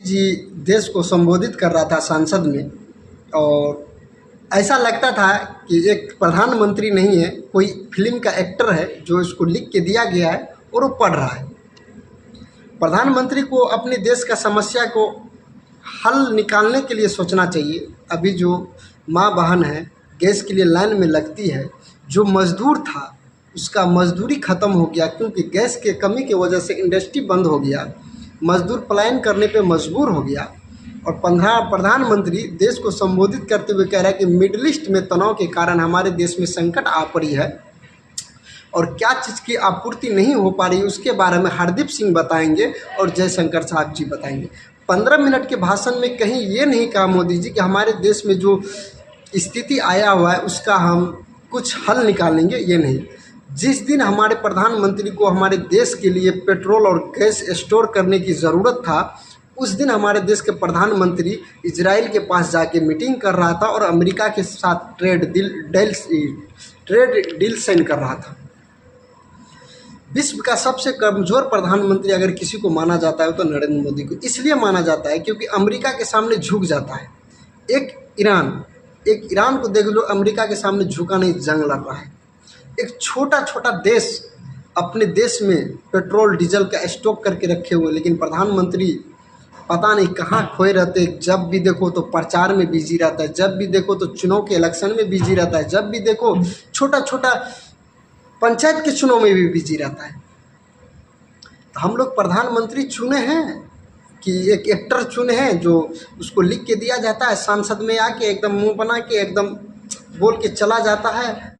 जी देश को संबोधित कर रहा था संसद में, और ऐसा लगता था कि एक प्रधानमंत्री नहीं है, कोई फिल्म का एक्टर है जो इसको लिख के दिया गया है और वो पढ़ रहा है। प्रधानमंत्री को अपने देश का समस्या को हल निकालने के लिए सोचना चाहिए। अभी जो माँ बहन है गैस के लिए लाइन में लगती है, जो मज़दूर था उसका मज़दूरी ख़त्म हो गया क्योंकि गैस के कमी की वजह से इंडस्ट्री बंद हो गया, मज़दूर पलायन करने पे मजबूर हो गया। और प्रधानमंत्री देश को संबोधित करते हुए कह रहा है कि मिडिल ईस्ट में तनाव के कारण हमारे देश में संकट आ पड़ी है और क्या चीज़ की आपूर्ति नहीं हो पा रही उसके बारे में हरदीप सिंह बताएंगे और जयशंकर साहब जी बताएंगे। 15 मिनट के भाषण में कहीं ये नहीं कहा मोदी जी कि हमारे देश में जो स्थिति आया हुआ है उसका हम कुछ हल निकालेंगे, ये नहीं। जिस दिन हमारे प्रधानमंत्री को हमारे देश के लिए पेट्रोल और गैस स्टोर करने की ज़रूरत था, उस दिन हमारे देश के प्रधानमंत्री इजराइल के पास जाके मीटिंग कर रहा था और अमेरिका के साथ ट्रेड डील साइन कर रहा था। विश्व का सबसे कमज़ोर प्रधानमंत्री अगर किसी को माना जाता है तो नरेंद्र मोदी को इसलिए माना जाता है क्योंकि अमेरिका के सामने झुक जाता है। एक ईरान को देख लो, अमेरिका के सामने झुका नहीं, जंग लड़ रहा है। एक छोटा देश अपने देश में पेट्रोल डीजल का स्टॉक करके रखे हुए, लेकिन प्रधानमंत्री पता नहीं कहाँ खोए रहते। जब भी देखो तो प्रचार में बिजी रहता है, जब भी देखो तो चुनाव के इलेक्शन में बिजी रहता है, जब भी देखो छोटा पंचायत के चुनाव में भी बिजी रहता है। तो हम लोग प्रधानमंत्री चुने हैं कि एक एक्टर चुने हैं जो उसको लिख के दिया जाता है, सांसद में आके एकदम मुंह बना के एकदम बोल के चला जाता है।